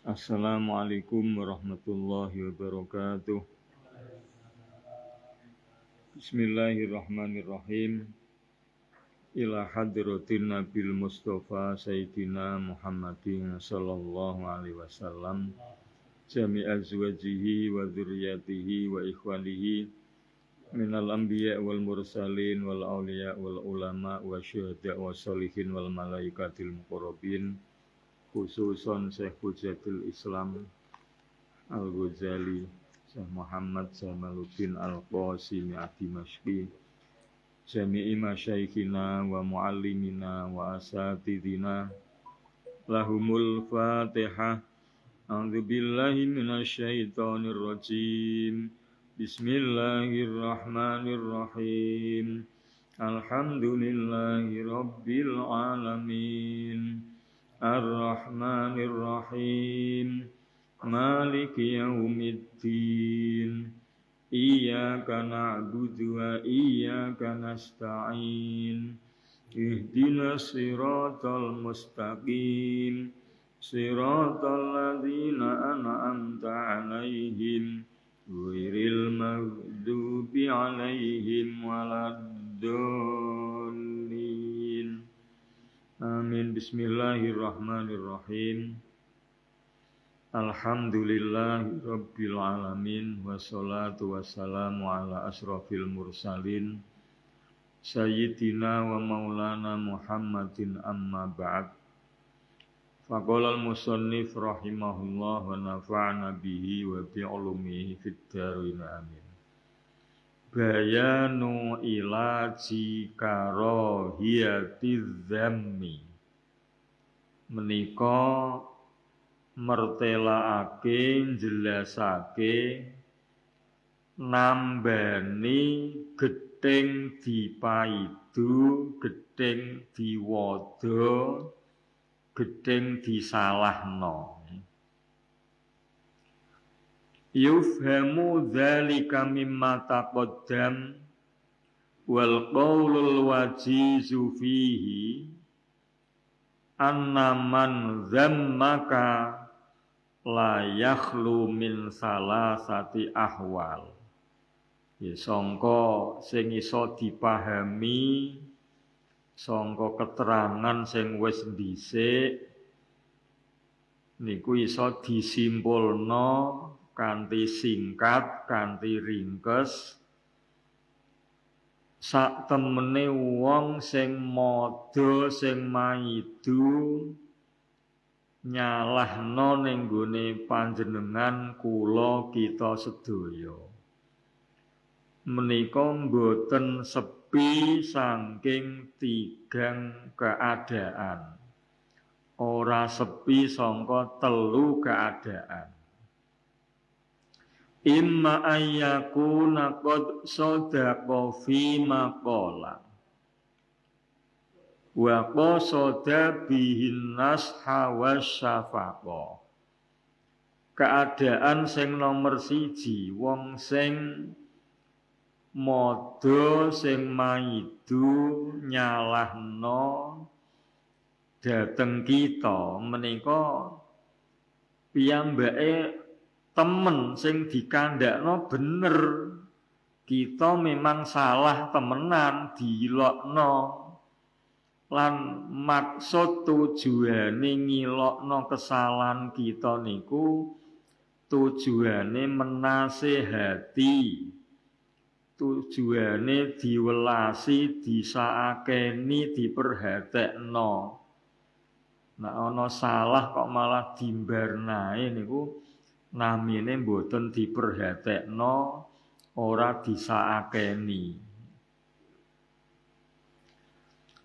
Assalamualaikum warahmatullahi wabarakatuh. Bismillahirrahmanirrahim. Ila hadratin Nabil Mustafa Sayyidina Muhammadin sallallahu alaihi wasallam, jami' azwajihi wa dzurriyyatihi wa ikhwanihi minal anbiya wal mursalin wal auliya wal ulama wa syuhada wa sholihin wal malaikatil muqarrabin, khususan Syekh Hujatul Islam Al-Ghazali Syekh Muhammad Jamaluddin Al-Qasimi Ad-Dimashqi, jami'i masyaikhina wa muallimina wa asatidina, lahumul fatihah. A'udzu billahi minasyaitonir rajim. Bismillahirrahmanirrahim. Alhamdulillahi rabbil alamin. Ar-Rahmanir-Rahim. Maliki yaumiddin. Iyyaka na'budu wa iyyaka nasta'in. Ihdinas siratal mustaqim. Siratal ladzina an'amta 'alaihim ghairil maghdubi 'alaihim waladdallin. Amin. Bismillahirrahmanirrahim. Alhamdulillahi rabbil alamin. Wassalatu wassalamu ala asrafil mursalin Sayyidina wa maulana Muhammadin, amma ba'd. Faqala al-musannif rahimahullah wa nafa'ana bihi wa bi'ulumihi fid dharain, amin. Bayanu ilaji karahiyatiz zammi. Menika mertelaake jelasake nambani gething dipaidu, gething diwada, gething disalahno. Yufhamu dzalika mimma taqaddam wal qaulul wajizu fihi anna man zammaka la yakhlu min salasati ahwal. Ya sangka sing iso dipahami sangka keterangan sing wis dhisik niku iso disimpulna kanthi singkat, kanthi ringkes. Sak temene wong sing modho, sing maidu nyalahno ning gone panjenengan kula kita sedaya. Menika mboten sepi saking tigang keadaan. Ora sepi sangka telu keadaan. Imma ayyakuna qad sadaqa fi maqala wa qasada bihin nasha wasyafaqa. Keadaan sing nomor siji, wong sing modho, sing maidu nyalahno dhateng kita menika piyambake temen sing dikandakno bener, kita memang salah temenan, diilokno. Lan maksud tujuane ngilokno kesalahan kita niku tujuane menasehati, tujuane diwelasi, disaakeni, diperhatekno. Nek ana salah kok malah dimbarnae niku namine mboten diperhatekno, ora disaakeni.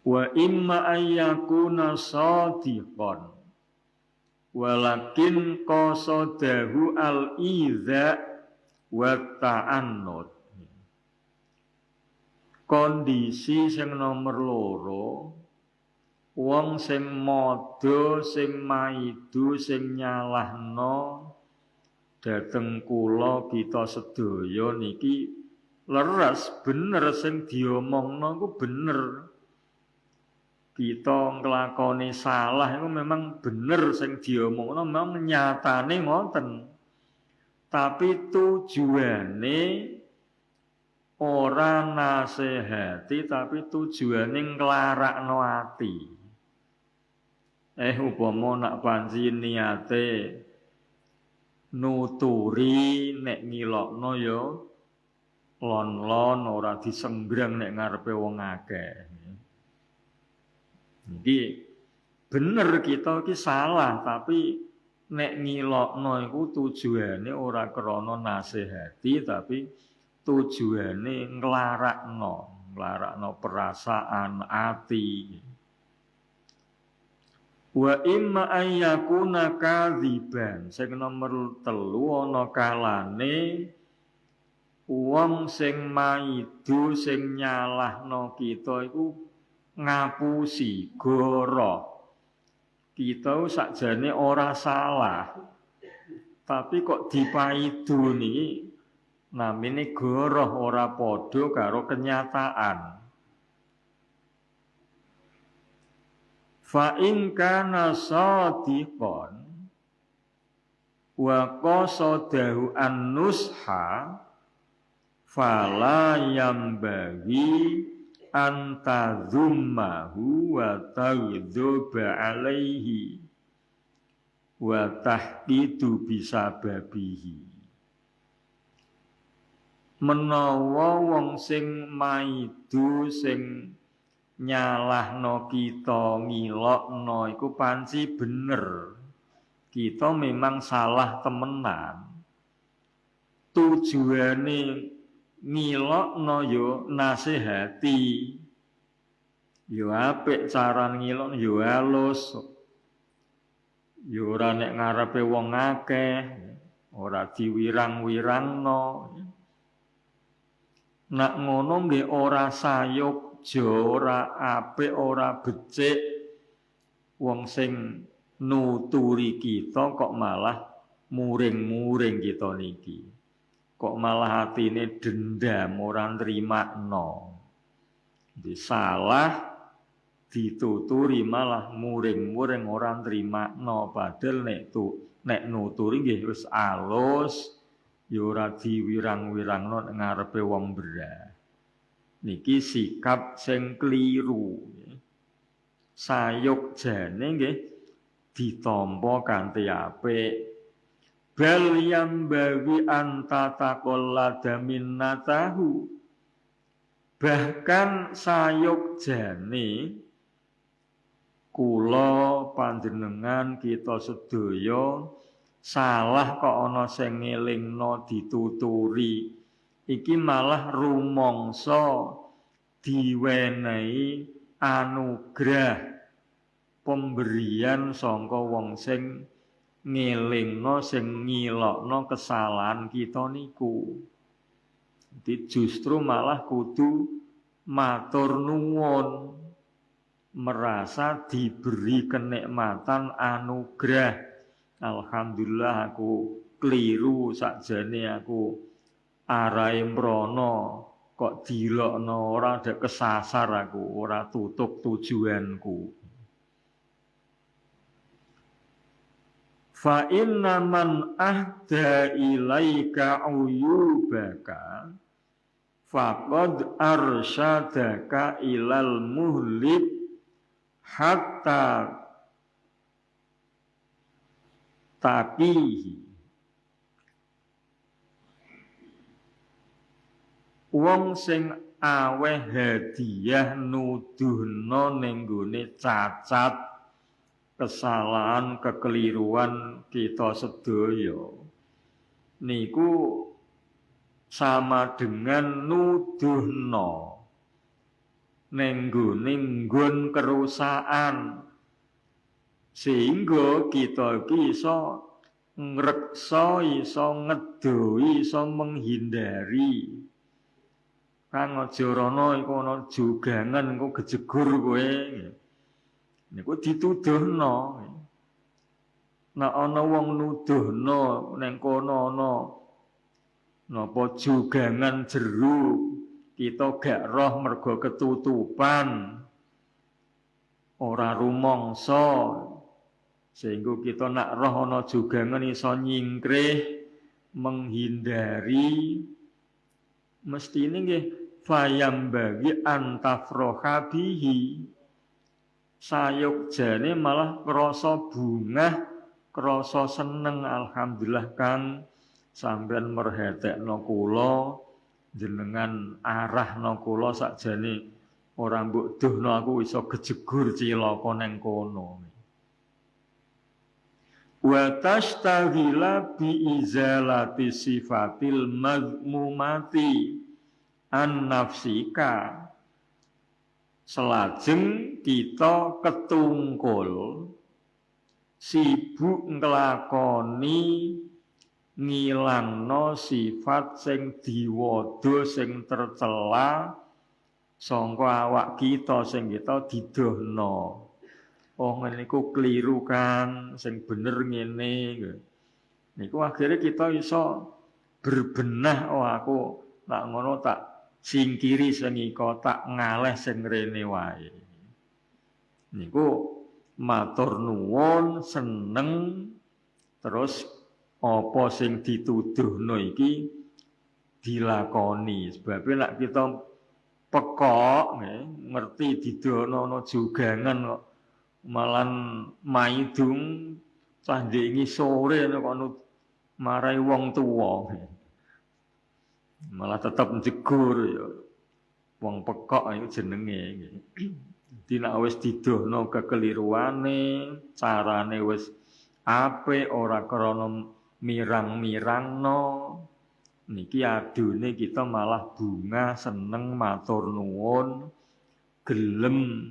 Wa imma ayyakuna shadiqan walakin qasadahu al-idza wa ta'annud. Kondisi sing nomor loro, wong sing modho, sing maidu, sing nyalahno dhateng kula kita sedaya niki leres bener sing diomongno ku bener. kita nglakoni salah itu memang bener sing diomongno memang nyatane ngoten. Tapi tujuane ora nasehati tapi tujuane nglarakno ati. Upama nak panci niate nuturi nek ngilokno ya lon-lon ora disenggrang nek ngarepe wong akeh. Jadi bener kita iki salah tapi nek ngilokno iku tujuane ora krana nasihati tapi tujuane nglarakno perasaan ati. Wa imma ayyakuna kadziban. Sing nomor 3 ana kalane wong sing maidu sing nyalahno kita iku ngapusi goroh. Kita sakjane ora salah. Tapi kok dipaidu niki namine goroh ora padha karo kenyataan. Fa in kana shadiqan wa qasadahu an-nusha fala yambaghi antadzummahu wa taghdzuba alaihi wa tahqidu bisababihi. Menawa wong sing maidu sing nyalahno kita ngilokno iku panci bener. Kita memang salah temenan. Tujuane ngilokno yo nasihati. Yo apik cara ngilokno yo halus. Yo ora nek ngarepe wong akeh, ora diwirang-wirangno. Nak ngono nggih ora sayuk ora apik ora becik wong sing nuturi kita kok malah muring-muring kita niki. Kok malah atine dendam ora nrimakno. Jadi salah dituturi malah muring-muring ora nrimakno padahal nek nuturi nggih wis alus ya ora diwirang-wirangno ngarepe wong berah. Niki sikap sing kliru. Sayogjane nggih ditampa kanthi apik. Bal yambawi antataqallada minnatahu. Bahkan sayogjane kula panjenengan kita sedaya salah kok ana sing ngelingno dituturi. Iki malah rumangsa diwenehi anugrah pemberian sangka wong sing ngelingno sing ngilokno kesalahan kita niku. Jadi justru malah kudu matur nuwun, merasa diberi kenikmatan anugrah. Alhamdulillah aku keliru sakjane aku arahe mrono kok dilokno ora ada kesasar aku, ora tutup tujuanku. Fa inna man ahda ilaika uyubaka faqad arsyadaka ilal muhlik hatta taqihi. Wong sing aweh hadiah nuduhna ning nggone cacat kesalahan kekeliruan kita sedaya niku sama dengan nuduhna ning nggone nggon kerusakan sehingga kita iki iso ngreksa, iso ngedoi, iso menghindari. Kang aja rono iku ana jugangan engko gejegur kowe. Niku dituduhno. Nek ana wong nuduhno ning kono ana napa jugangan jero, kita gak roh mergo ketutupan. ora rumangsa sehingga kita nak roh ana jugangan iso nyingkrih menghindari mestine nggih fayam bagi antafroha bihi sayogjane malah krasa bungah krasa seneng alhamdulillah Kang sampeyan merhetekno kula jenengan arahno kula sakjane ora mbok duhno aku iso gejegur cilaka ning kono. Wa tashtagila bi izalati sifatil mazmumati an nafsika selajeng kita ketungkul sibuk nglakoni ngilangno sifat sing diwada sing tercela sangka awak kita sing kita didohno. Oh ngene iku kliru kan, sing bener ngene. Niku akhirnya kita iso berbenah, oh aku tak ngono tak singkiri sing iko tak ngaleh sing rene wae. Niku matur nuwun seneng terus apa sing dituduhno iki dilakoni. Sebab nek kita pekok ngerti didono ana jugangan kok malan maidung candingi sore kok marai wong tuwa malah tetep njegur ya wong pekok iku jenenge dadi nek wis didohno kekeliruane carane wis apik ora krana mirang-mirangno niki adune kita malah bunga seneng matur nuwun gelem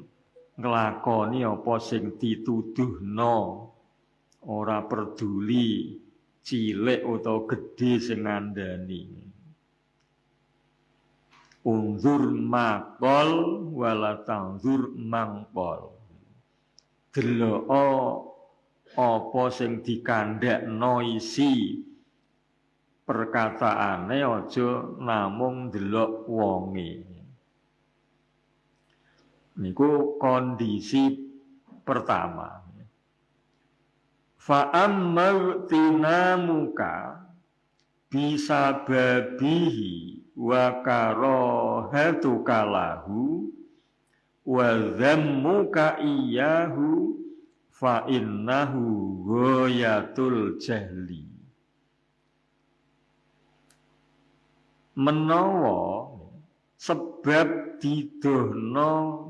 nglakoni apa sing dituduhno ora peduli cilik utawa gedhe sing ngandani unzur maqol wala tanzur mangqol delok apa sing dikandhakno isi perkataane aja namung delok wonge. Niku kondisi pertama. Fa amma tinamuka bisa babihi wa karahatuka lahu wa dhammuka iyyahu fa innahu ghayatul jahli. Menawa sebab didohno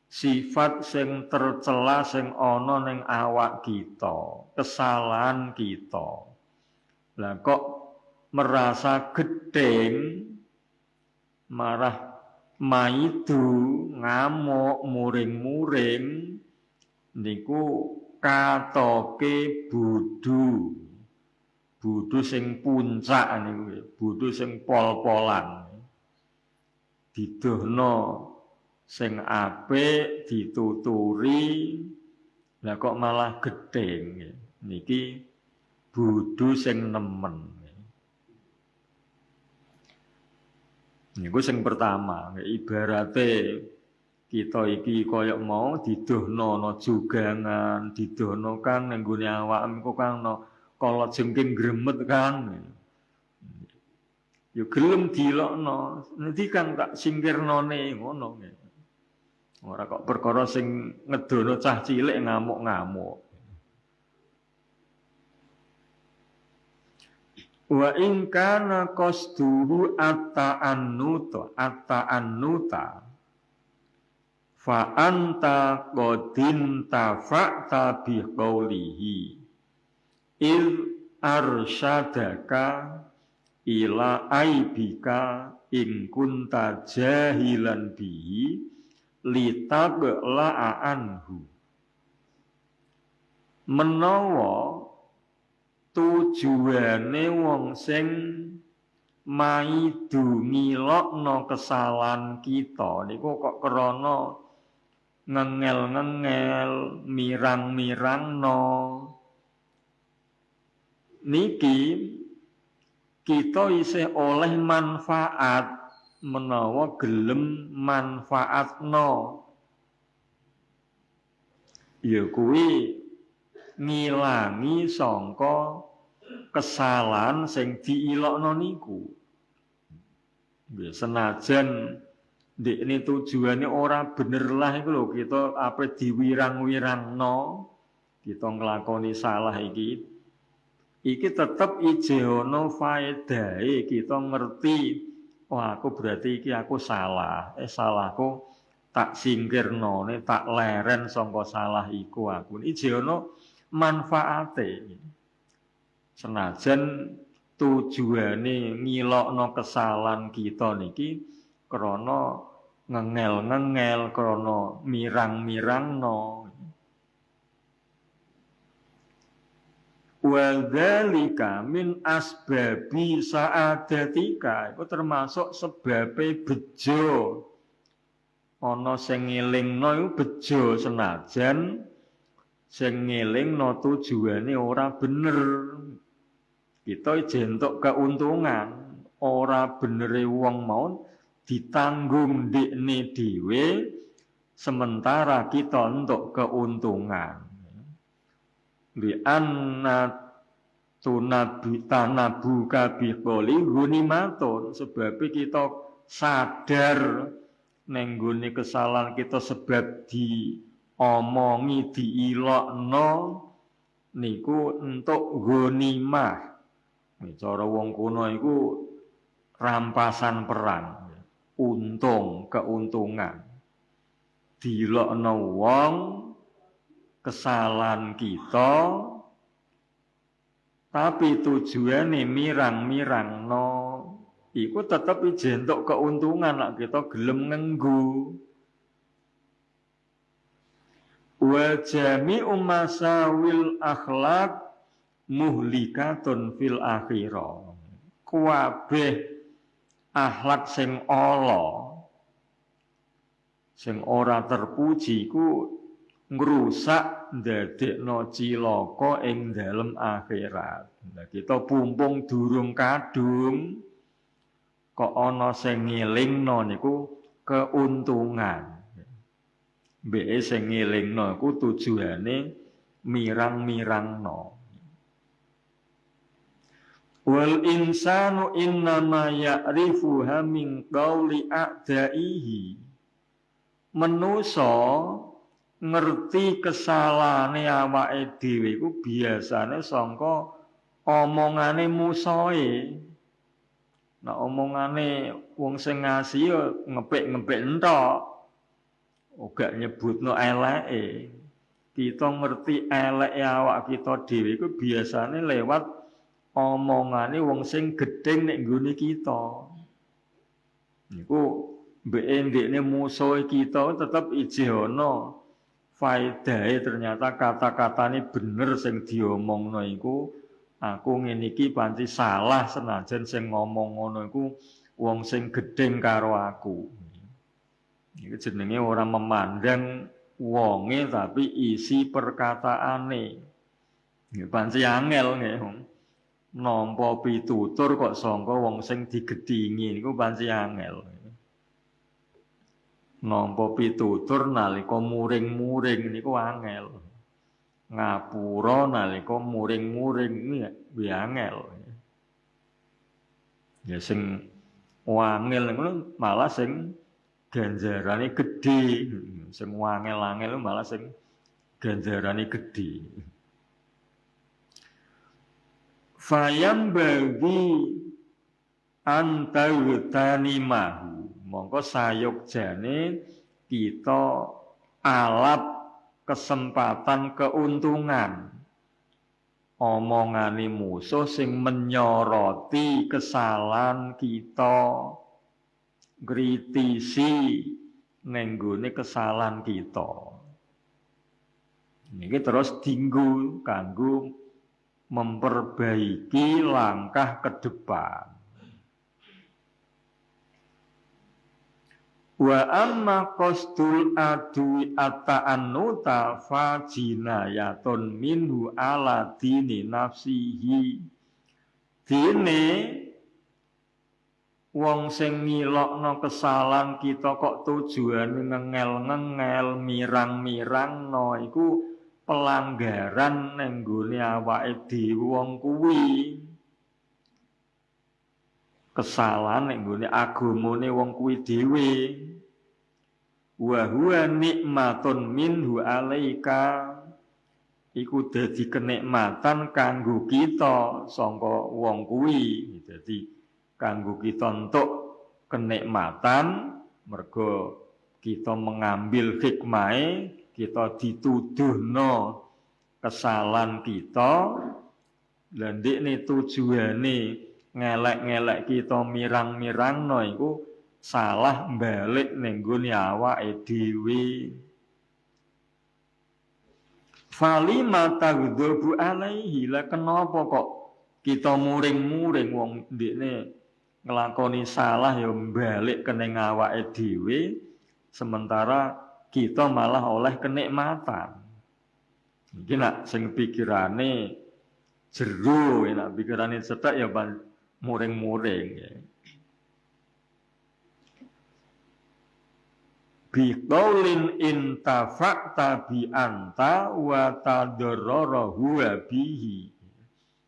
sifat sing tercela sing ana ning awak kita, kesalahan kita. Lah kok merasa gedeng marah maidu ngamuk muring-muring niku katoke bodho. Bodho sing puncak niku, bodho sing pol-polan. Didohno sing apik dituturi lah kok malah gedeng niki bodho sing nemen niku sing pertama ibarate kita iki kaya mau didohno ana jugangan didohno kan ning gone awakmu kok kan kala jengking gremet kan yo gelem dilokno nanti kan tak singkirnone ngono ora kok perkara sing ngedono cah cilik ngamuk-ngamuk. Wa in kana qasduhu at-ta'annuta fa anta qadin tafa'ta bi qawlihi il arsyadaka ila aibika in kunta jahilan bihi litagla'a anhu. Menawa tujuane wong sing maidu ngilokno kesalahan kita niku kok krana ngengel-ngengel mirang-mirangno niki kita isih oleh manfaat menawa gelem manfaatno ya kuwi ngilangi sangka kesalahan sing diilokno niku. Ya senajan ndekne tujuane ora bener lah iku lho, kita apa diwirang-wirangno kita nglakoni salah iki tetep ije ana faedahe, kita ngerti oh aku berarti iki aku salah, salahku tak singkirno, tak leren sangka salah iku aku. Ije ana manfaate. Senajan tujuane ngilokno kesalahan kita niki krana ngengel-ngengel, krana mirang-mirangno. Wa dzalika min asbabi sa'adatika, iku termasuk sebabe bejo. Ana sing ngelingno iku bejo senajan sing ngelingno tujuane ora bener. Kita jentuk keuntungan, ora benere wong mau ditanggung ndekne dhewe sementara kita entuk keuntungan. Bi anna tanabuka biqoli ghanimatun, sebab kita sadar ning nggone kesalahan kita sebab diomongi diilokno niku entuk ghanimah. Cara wong kuno iku rampasan perang, untung, keuntungan. Dilokno wong kesalahan kita, tapi tujuane mirang-mirangno, iku tetep jentuk keuntungan nek kita gelem ngenggo. Wa jami'u masawil akhlaq muhlikatun fil akhirah. Kabeh akhlak sing ala, sing ora terpuji ku ngrusak, ndadekno cilaka ing dalem akhirat. Nah, kita pumpung durung kadung kok ana sing ngelingno niku keuntungan. Mbeke sing ngelingno iku tujuane mirang-mirangno. Wal insanu innama ya'rifuha min qauli a'daihi. Manusa ngerti kesalahane awake dhewe iku biasane sangka omongane musuhe. Nek omongane wong sing ngasih ya ngepek-ngepek entok. Ora nyebutno eleke. Kita ngerti eleke awak kita dhewe iku biasane lewat omongane wong sing gedeng nek nggone kita. Niku mbeke ndekne musuh kita tetep ije ana faedahe, ternyata kata-katane bener sing diomongno iku aku ngene iki panci salah senajan sing ngomong ngono iku wong sing gedeng karo aku. Iki jenenge ora memandang wonge tapi isi perkataane. Nggih panci angel nggih. Nampa pitutur kok sangka wong sing digedhingi niku panci angel. Nampa pitutur nalika muring-muring niku angel. Ngapura nalika muring-muring iki angel. Ya sing wangel ngono malah sing ganjarane gedhe. Sing wangel-angel malah sing ganjarane gedhe. Fayam bagi antawutani mahu, mongko sayogjane kita alap kesempatan keuntungan omongane musuh sing menyoroti kesalahan kita, kritisi nenggone kesalahan kita. Niki terus dinggo kanggo memperbaiki langkah ke depan. Wa amma qasdul adwi ata'annuta fajinayatun minhu ala dini nafsihi. Dine wong sing ngilokno kesalahan kita kok tujuane ngengel-ngengel, mirang-mirangno iku pelanggaran ning nggone awake dhewe wong kuwi. Kesalahan ning nggone agamane wong kuwi dhewe. Wa huwa nikmatun minhu alaika, iku dadi kenikmatan kanggo kita sangka wong kuwi. Dadi kanggo kita entuk kenikmatan mergo kita mengambil hikmahe, kita dituduhno kesalahan kita, lan ndekne tujuane ngelek-ngelek kita mirang-mirangno iku salah balik ning nggone awake dhewe. Fali mata ghadhabu alaihi, la kenapa kok kita muring-muring wong ndekne nglakoni salah ya balik kening awake dhewe sementara kita malah oleh kenikmatan. Iki nak sing pikirane jero, nak pikirane cethek ya muring-muring ya. Biqaulin intafa'ta bi anta wa tadarrara huwa bihi.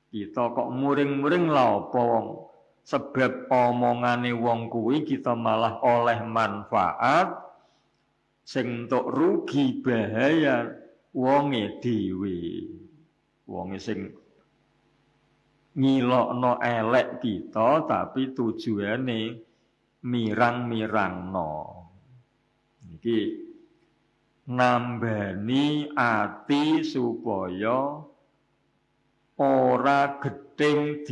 Kita kok muring-muring lha apa wong sebab omongane wong kuwi kita malah oleh manfaat sing entuk rugi bahaya wonge dhewe. Wonge sing ngilokno elek kita tapi tujuane mirang-mirangno. Iki nambani ati supaya ora gedeng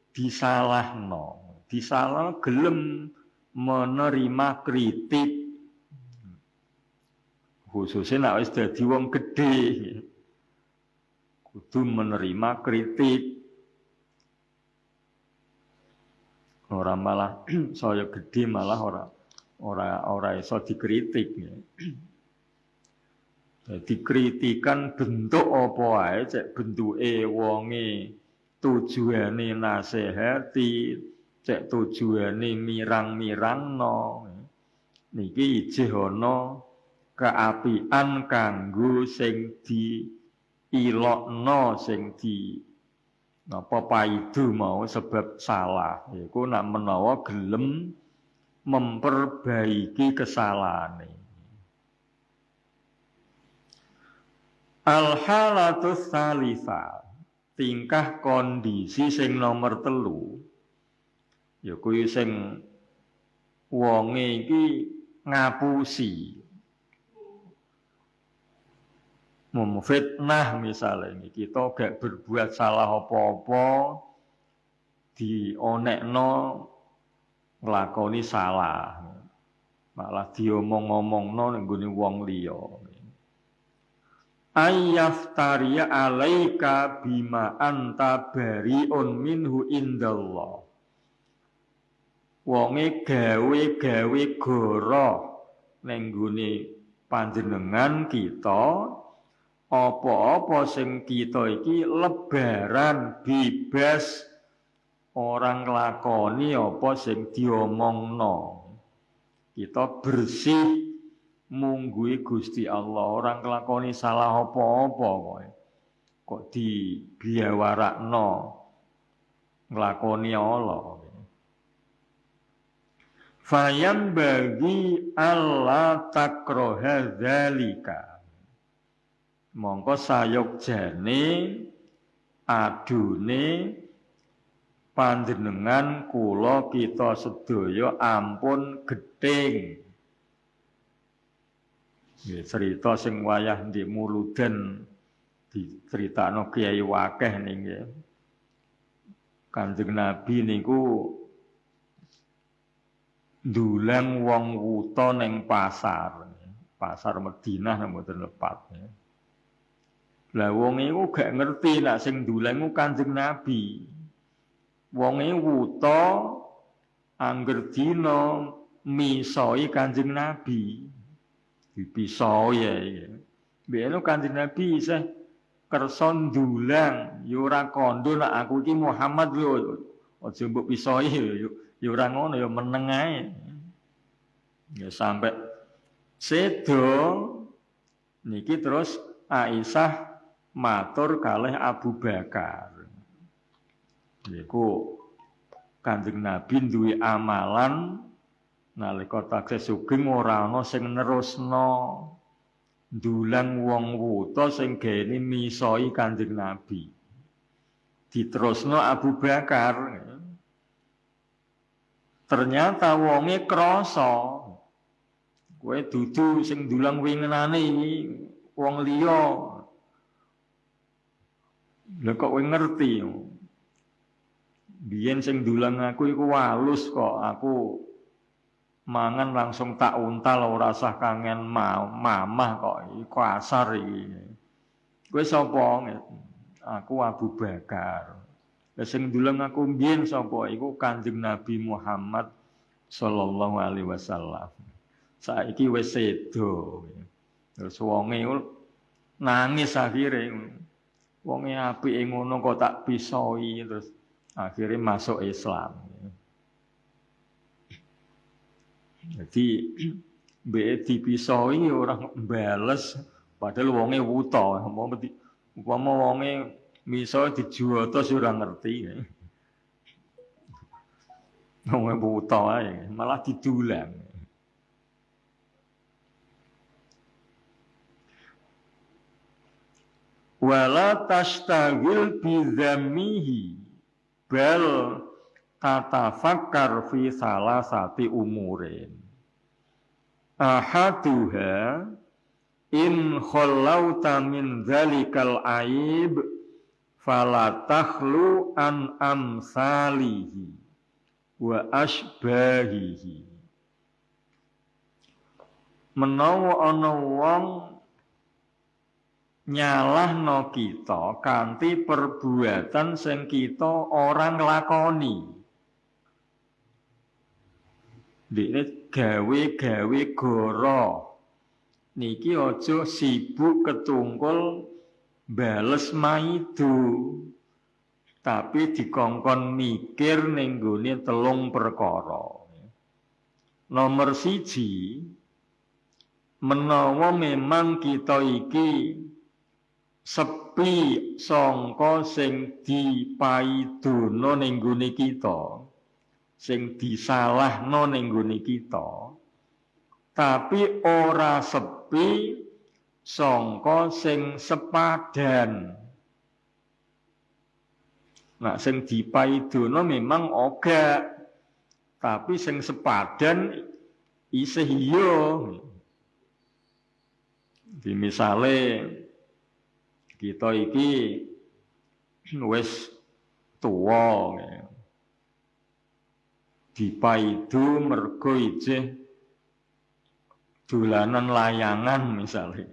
disalahno. Disalah gelem menerima kritik. Khususnya nek wis dadi wong gedhe kudu menerima kritik. Ora malah saya gedhe malah ora iso dikritik ya. Jadi kritikan bentuk apa wae, cek bentuke wonge tujuane nasihati, cek tujuane mirang-mirangno. Niki ijih ana keapian kanggo sing diilokno, sing di napa paidu mau sebab salah. Iku nak menawa gelem memperbaiki kesalahane. Al-halatus salisa, tingkah kondisi sing nomor 3. Ya kuwi sing wonge iki ngapusi. Memfitnah misalnya ini, kita gak berbuat salah apa-apa dionekno nglakoni salah, malah diomong-omongno ning gone wong liya. Ayyaftariya alaika bima anta bariun minhu indallah. Wonge gawe-gawe goroh ning gone panjenengan kita, apa-apa sing kita iki lebaran bebas orang nglakoni apa sing diomongno. Kita bersih mungguhi Gusti Allah, orang nglakoni salah apa-apa kok dibiawarakno nglakoni Allah. Fayam bagi Allah takroha dzalika. Mongko sayogjane adune panjenengan kula kita sedaya ampun gething. Nggih cerita sing wayah ndek Muludan diceritakno Kiai wakeh nggih. Kanjeng Nabi niku ndulang wong wuta ning pasar Madinah mboten lepat. Lah wong iku gak ngerti nek sing ndulang Kanjeng Nabi. Wonge wuta angger dina misoi Kanjeng Nabi. Dipisoi ya. Biyen Kanjeng Nabi isih kersa ndulang, ya ora kandha nek aku iki Muhammad lho. Aja mbok pisoi ya ora ngono ya meneng ae. Ya sampai sedo niki terus Aisyah matur kalih Abu Bakar. Niku Kanjeng Nabi duwe amalan nalika taksih sugeng ora ana sing nerusno ndulang wong wuta sing gene misoi Kanjeng Nabi. Diterusno Abu Bakar. Ternyata wonge krasa. Kowe dudu sing ndulang winginane iki wong liya. Lha kok kowe ngerti? Biyen sing ndulang aku iku walus kok. Aku mangan langsung tak untal ora usah kangen mamah kok. Iku kasar iki. Kowe sapa? Aku Abu Bakar. Lah sing ndulang aku mbiyen sapa? Iku Kanjeng Nabi Muhammad sallallahu alaihi wasallam. Saiki wis sedo. Terus wonge nangis akhire. Wonge apike ngono kok tak pisoi terus akhirnya masuk Islam. Jadi mbek dipisoi orang bales padahal wonge wuta. Umpama wonge miso dijuwoto ora ngerti. Wonge wuta ae malah didulang. Wala tashtagil bidzammihi bal tatafakkar fi salasati umurin ahaduha in khallauta min dzalikal aib fala takhlu an amsalihi wa asbahihi. Menawa ana wong nyalahno kita kanthi perbuatan sing kita ora nglakoni. Dene gawe-gawe goro. Niki aja sibuk ketungkul bales maidu. Tapi dikongkon mikir ning nggone 3 perkara. Nomor 1, menawa memang kita iki sepi sangka sing dipaidono ning nggone kita, sing disalahno ning nggone kita, tapi ora sepi sangka sing sepadan. Nah, sing dipaidono memang oga, tapi sing sepadan isih iya. Di misale kita iki wis tuwa dipaidu mergo ijeh dolanan layangan misalnya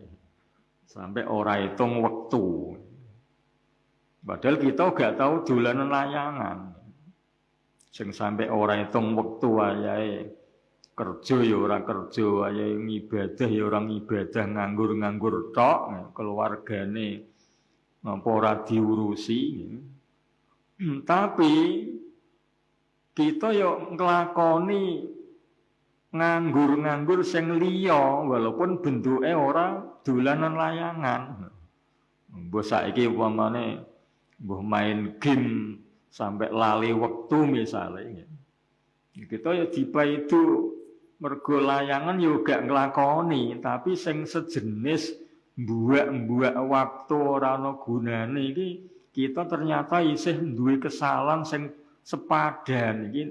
sampai ora hitung wektu. Padahal kita gak tahu dolanan layangan. Sing sampai ora hitung wektu ayahe kerja ya ora kerja, ayahe ngibadah ya ora ngibadah, nganggur-nganggur tok, keluargane napa ora diurusi. Tapi kita yo nglakoni nganggur-nganggur sing liya walaupun bentuke ora dolanan layangan. Mbok saiki upamane mbok main game sampai lali wektu misalnya. Kita yo dipaidu mergo layangan yo gak nglakoni, tapi sing sejenis mbuak-mbuak waktu ora ana gunane iki kita ternyata isih duwe kesalahan sing sepadan. Iki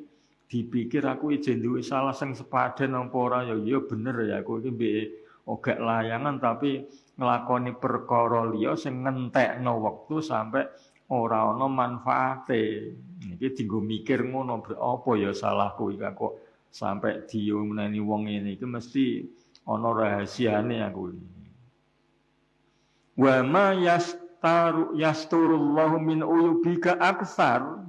dipikir aku ijen duwe salah sing sepadan apa ora ya iya bener ya aku iki mbek ogak layangan tapi nglakoni perkara liya sing ngentekno wektu sampai ora ana manfaate. Iki dienggo mikir ngono apa ya salahku iki kok sampai diomeni wong ngene iki mesti ana rahasiane aku iki. Wa ma yasturullahu min uyubika aksar,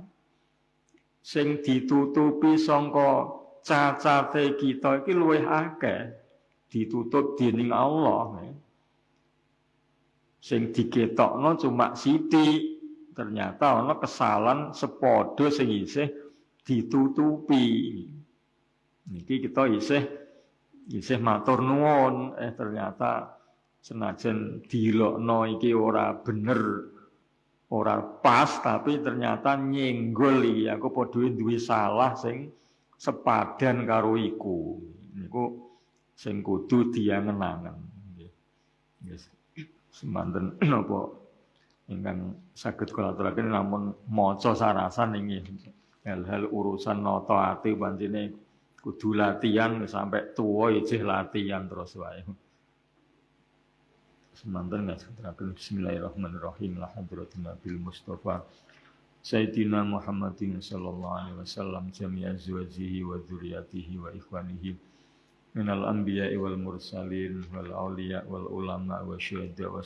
sing ditutupi sangka cacate kita iki luwih akeh ditutup dening Allah. Sing diketokno cuma sithik, ternyata ana kesalahan sepadha sing isih ditutupi. Niki kita isih matur nuwun, ternyata Senajan dilokno iki ora bener, ora pas, tapi ternyata nyenggol iki aku padha duwe salah sing sepadan karo iku. Niku sing kudu diangen-angen. Nggih. Yes. Semanten napa ingkang saged kula aturaken namun maca sarasan inggih hal-hal urusan nata ati pancene kudu latihan sampai tuwa isih latihan terus wae. Semanten ngaturaken bismillahirrahmanirrahim la hadratin nabil mustafa sayyidina Muhammadin sallallahu alaihi wasallam jami'a azwajihi wa dzurriyyatihi wa ikhwanihi minal anbiya'i wal mursalin wal auliya wal ulama wa syuhada wa